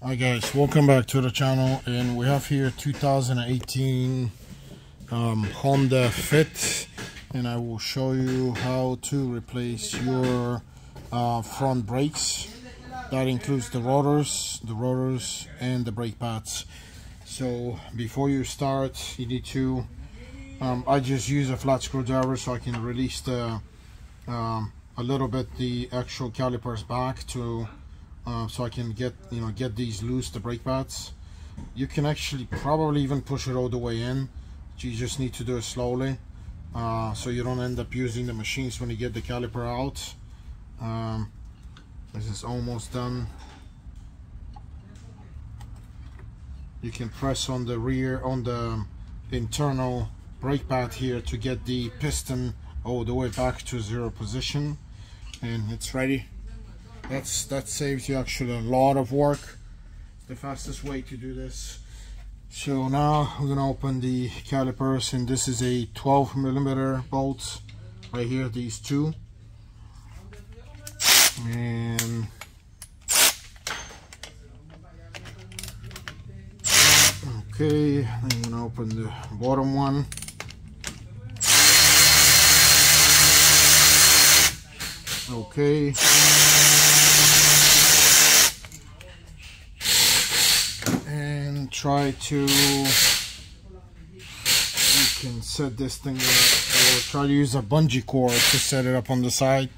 Hi guys, welcome back to the channel, and we have here 2018 Honda Fit, and I will show you how to replace your front brakes. That includes the rotors, and the brake pads. So before you start, you need to I just use a flat screwdriver so I can release the a little bit the actual calipers back to so I can get these loose, the brake pads. You can actually probably even push it all the way in. You just need to do it slowly so you don't end up using the machines when you get the caliper out. This is almost done. You can press on the rear, on the internal brake pad here to get the piston all the way back to zero position, and it's ready. That saves you actually a lot of work. The fastest way to do this. So now we're gonna open the calipers, and this is a 12mm bolt right here, these two. And okay, I'm gonna open the bottom one. Okay. And try to, you can set this thing up, or try to use a bungee cord to set it up on the side.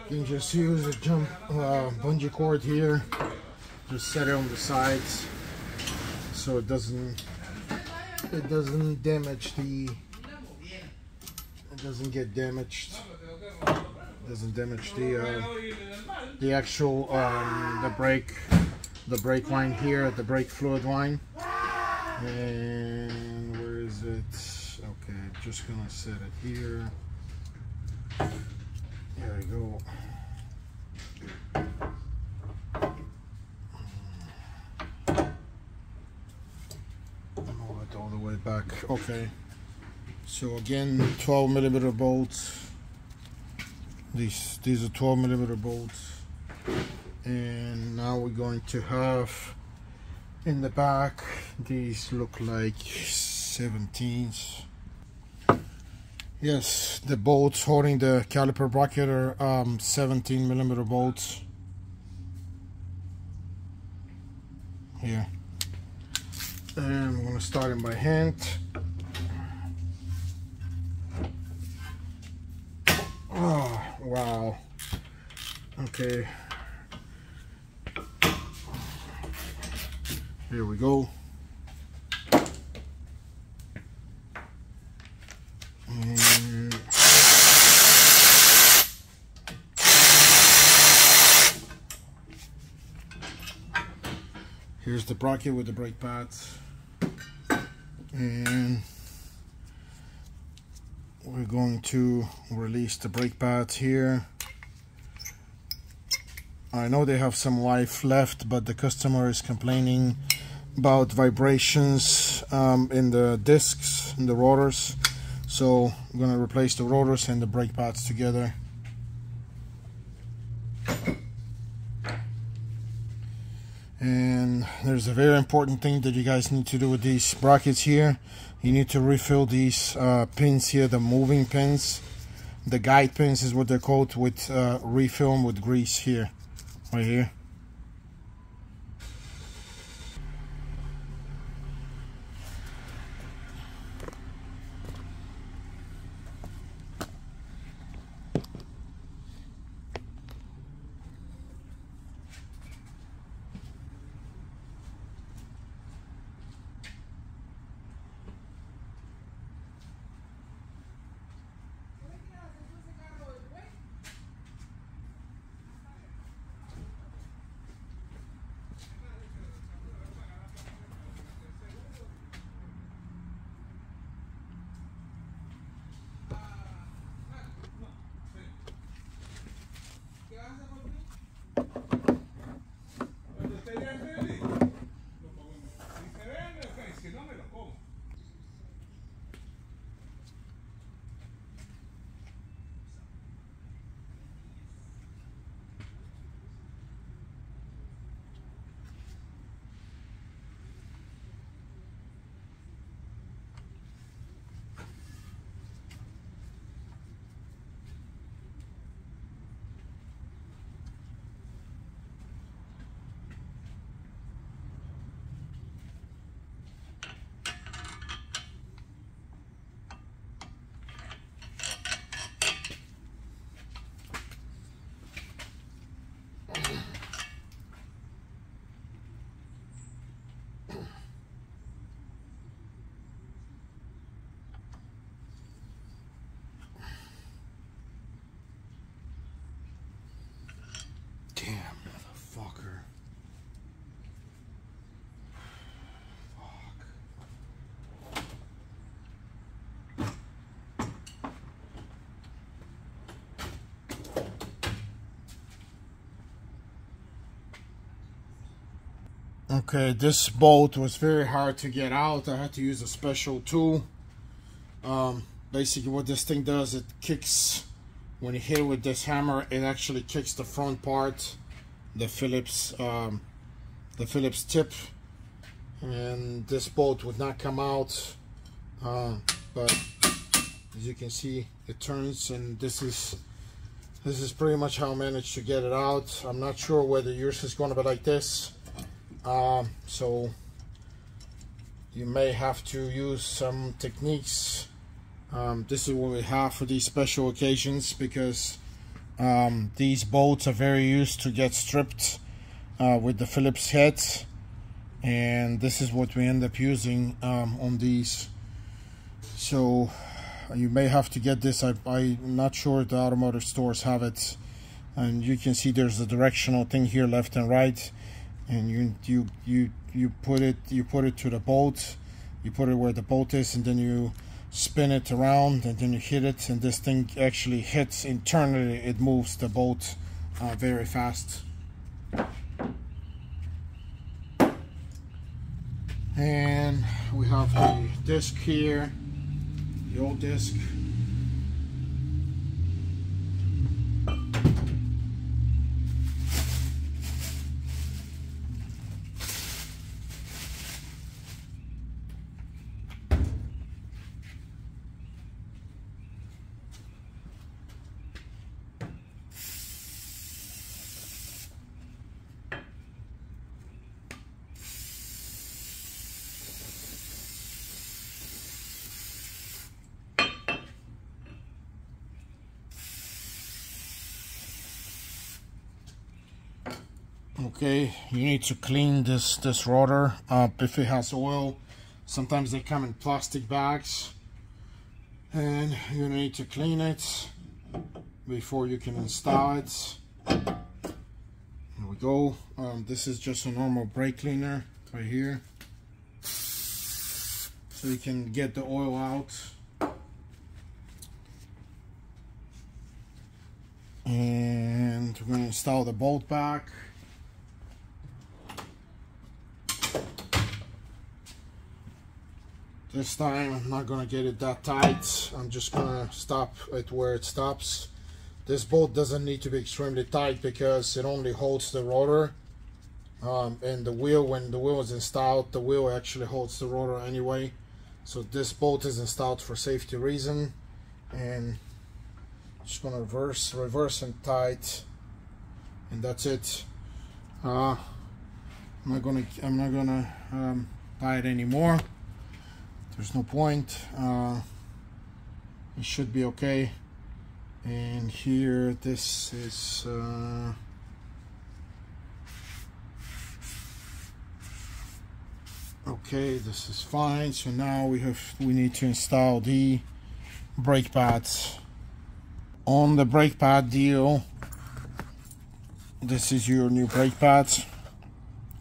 You can just use a bungee cord here, just set it on the sides so it doesn't damage the, it doesn't get damaged, doesn't damage the actual the brake line here, the brake fluid line. And where is it? Okay, just gonna set it here. There we go. Move it all the way back. Okay. So again, 12mm bolts. These are 12mm bolts. And now we're going to have in the back, these look like 17s. Yes, the bolts holding the caliper bracket are 17mm bolts. Here. And I'm going to start in by hand. Oh, wow. Okay. Here we go. And here's the bracket with the brake pads. And we're going to release the brake pads here. I know they have some life left, but the customer is complaining about vibrations in the discs, in the rotors. So I'm going to replace the rotors and the brake pads together. And there's a very important thing that you guys need to do with these brackets here. You need to refill these pins here, the moving pins. The guide pins is what they're called, with refill them with grease here, right here. Okay, this bolt was very hard to get out. I had to use a special tool. Basically what this thing does, it kicks, when you hit it with this hammer, it actually kicks the front part, the Phillips tip, and this bolt would not come out, but as you can see, it turns, and this is pretty much how I managed to get it out. I'm not sure whether yours is going to be like this, so you may have to use some techniques. This is what we have for these special occasions, because these bolts are very used to get stripped with the Phillips head, and this is what we end up using on these. So you may have to get this. I'm not sure if the automotive stores have it, and you can see there's a directional thing here, left and right, and you put it to the bolt, you put it where the bolt is, and then you spin it around, and then you hit it, and this thing actually hits internally. It moves the bolt very fast. And we have the disc here, the old disc. Okay, you need to clean this rotor up if it has oil. Sometimes they come in plastic bags, and you need to clean it before you can install it. Here we go. This is just a normal brake cleaner right here, so you can get the oil out. And we're going to install the bolt back. This time I'm not going to get it that tight. I'm just going to stop it where it stops. This bolt doesn't need to be extremely tight because it only holds the rotor. And the wheel, when the wheel is installed, the wheel actually holds the rotor anyway. So this bolt is installed for safety reason. And just going to reverse and tight. And that's it. I'm not gonna tie it anymore. There's no point. It should be okay. And here, this is okay. This is fine. So now we need to install the brake pads. On the brake pad deal, this is your new brake pads.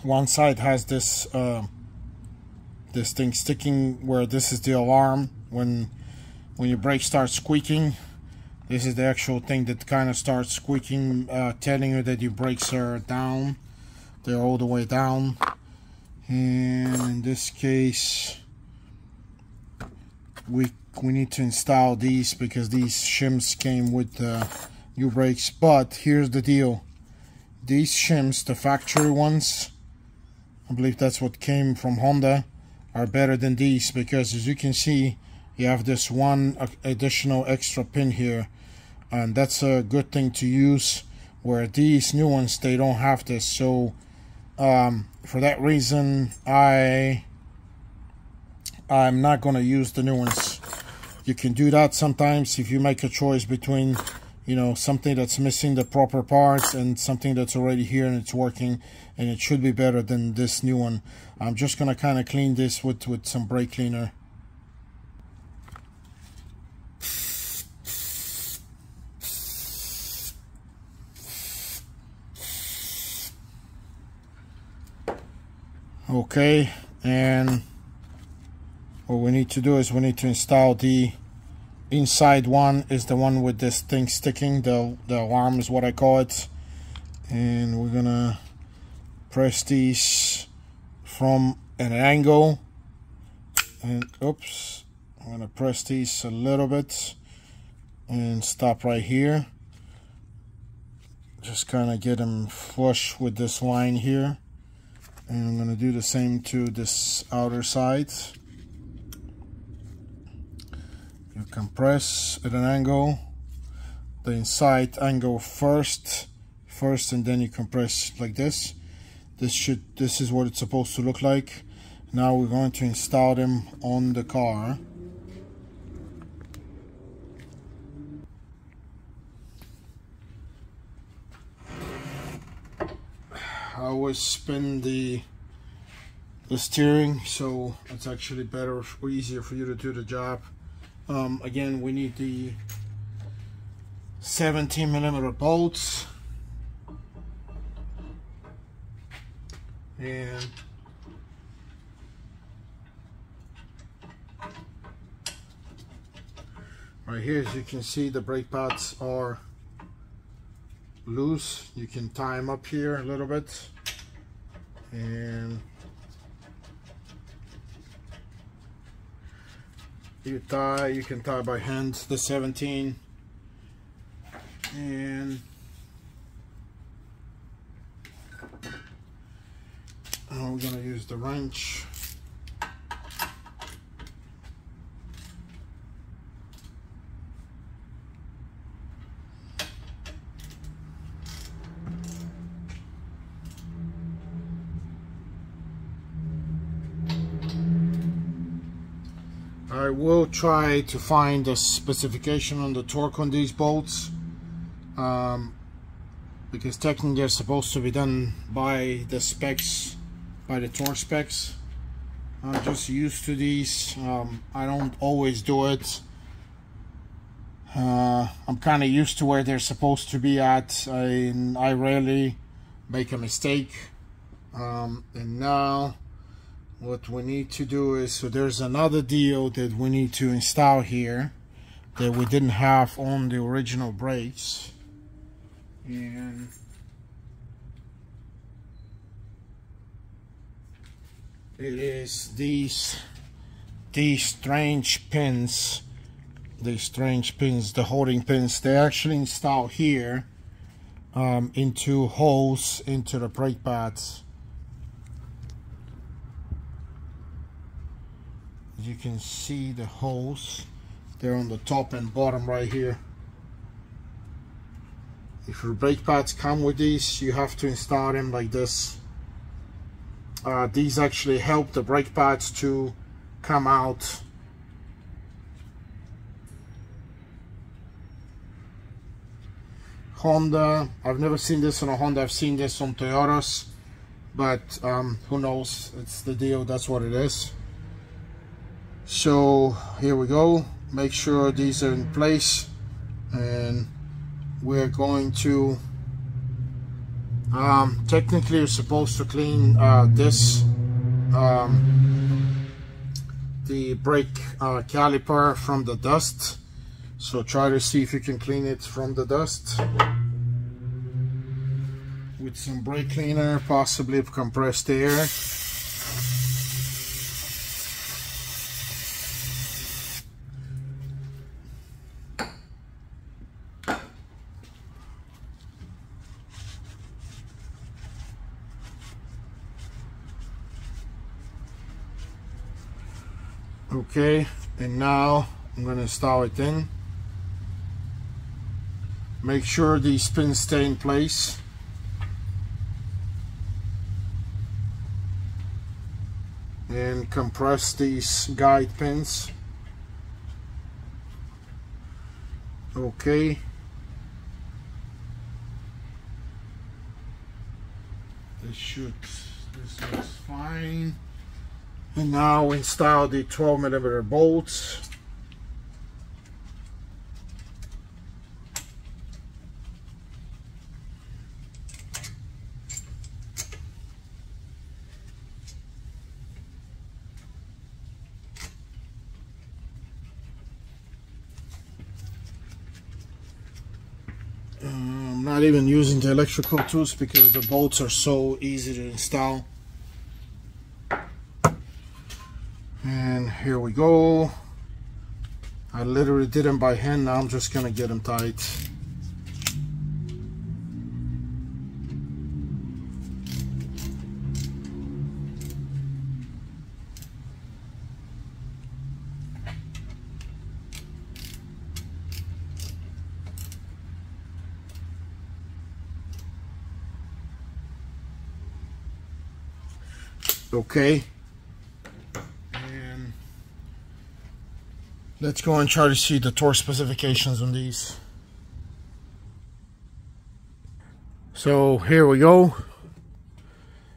One side has this this thing sticking where this is the alarm. When your brake starts squeaking, this is the actual thing that kind of starts squeaking, telling you that your brakes are down. They're all the way down. And in this case, we need to install these because these shims came with the new brakes. But here's the deal: these shims, the factory ones, I believe that's what came from Honda, are better than these, because as you can see, you have this one additional extra pin here, and that's a good thing to use, where these new ones, they don't have this. So for that reason, I'm not going to use the new ones. You can do that sometimes if you make a choice between, you know, something that's missing the proper parts and something that's already here and it's working, and it should be better than this new one. I'm just gonna kind of clean this with some brake cleaner. Okay, and what we need to do is we need to install the inside one, is the one with this thing sticking, the alarm is what I call it. And we're gonna press these from an angle, and oops, I'm gonna press these a little bit and stop right here. Just kind of get them flush with this line here, and I'm gonna do the same to this outer side. You compress at an angle, the inside angle first, and then you compress like this. This is what it's supposed to look like. Now we're going to install them on the car. I always spin the steering, so it's actually better or easier for you to do the job. Again, we need the 17mm bolts, and right here, as you can see, the brake pads are loose. You can tie them up here a little bit, and you can tie by hand the 17, and now we're gonna use the wrench. I will try to find the specification on the torque on these bolts, because technically they're supposed to be done by the specs, by the torque specs. I'm just used to these. I don't always do it. I'm kind of used to where they're supposed to be at. I rarely make a mistake. And now what we need to do is, so there's another deal that we need to install here that we didn't have on the original brakes, and it is these strange pins, the holding pins. They actually install here into holes into the brake pads. As you can see, the holes, they're on the top and bottom right here. If your brake pads come with these, you have to install them like this. These actually help the brake pads to come out. Honda, I've never seen this on a Honda, I've seen this on Toyotas, but who knows, it's the deal, that's what it is. So here we go, make sure these are in place, and we're going to technically you're supposed to clean the brake caliper from the dust, so try to see if you can clean it from the dust with some brake cleaner, possibly compressed air. Okay, and now I'm going to install it in. Make sure these pins stay in place. And compress these guide pins. Okay. This looks fine. And now install the 12mm bolts. I'm not even using the electrical tools because the bolts are so easy to install. And here we go. I literally did them by hand. Now I'm just gonna get them tight. Okay, and let's go and try to see the torque specifications on these. So here we go.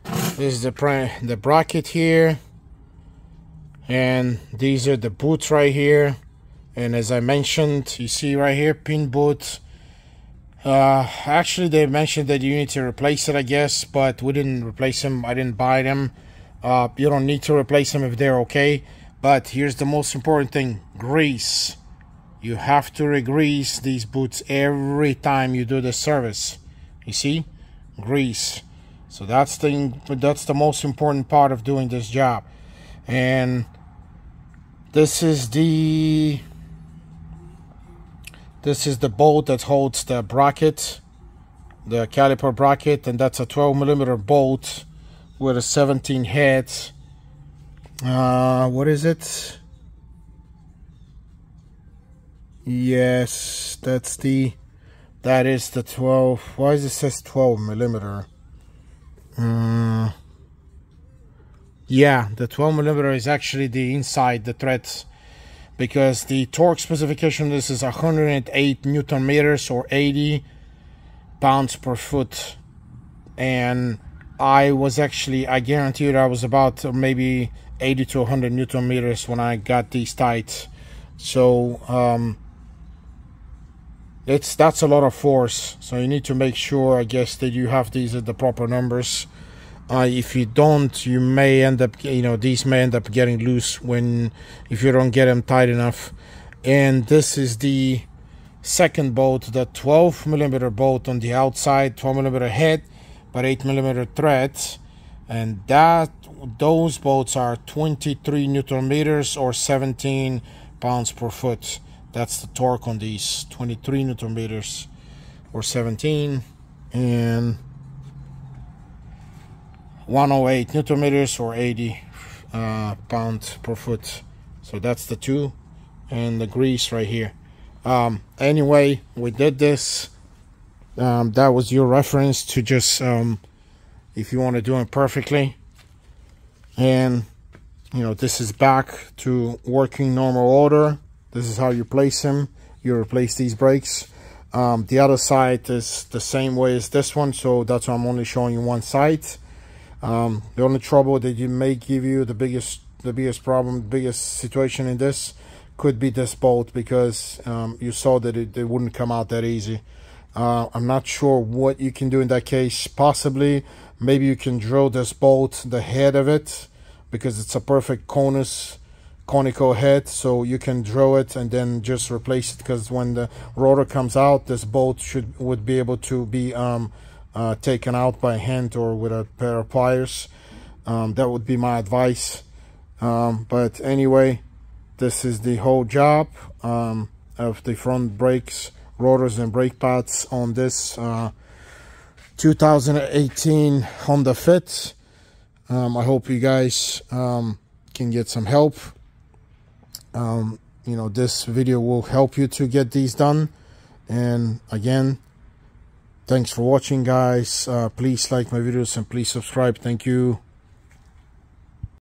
This is the bracket here, and these are the boots right here. And as I mentioned, you see right here, pin boot. Actually, they mentioned that you need to replace it, I guess, but we didn't replace them. I didn't buy them. You don't need to replace them if they're okay. But here's the most important thing: grease. You have to re-grease these boots every time you do the service. You see, grease. So that's the most important part of doing this job. And this is the bolt that holds the bracket, the caliper bracket, and that's a 12mm bolt with a 17 head. What is it? Yes, that is the 12. Why does it says 12mm? Yeah, the 12mm is actually the inside the threads, because the torque specification, this is 108 Newton meters or 80 pounds per foot. And I guarantee you I was about maybe 80 to 100 Newton meters when I got these tight. So that's a lot of force. So you need to make sure, I guess, that you have these at the proper numbers. If you don't, you may end up, these may end up getting loose if you don't get them tight enough. And this is the second bolt, the 12mm bolt on the outside, 12mm head, but 8mm threads. And those bolts are 23 Newton meters or 17 pounds per foot. That's the torque on these, 23 Newton meters or 17, and 108 Newton meters or 80 pounds per foot. So that's the two, and the grease right here. Anyway, we did this. That was your reference to just if you want to do it perfectly. And this is back to working normal order. This is how you place them. You replace these brakes. The other side is the same way as this one, so that's why I'm only showing you one side. The only trouble that you may give you, the biggest problem, biggest situation in this could be this bolt, because you saw that it wouldn't come out that easy. I'm not sure what you can do in that case. Possibly, maybe you can drill this bolt, the head of it, because it's a perfect conical head, so you can drill it and then just replace it, because when the rotor comes out, this bolt would be able to be taken out by hand or with a pair of pliers. That would be my advice. But anyway, this is the whole job of the front brakes, rotors, and brake pads on this 2018 Honda Fit. I hope you guys can get some help. This video will help you to get these done. And again, thanks for watching, guys. Please like my videos and please subscribe. Thank you.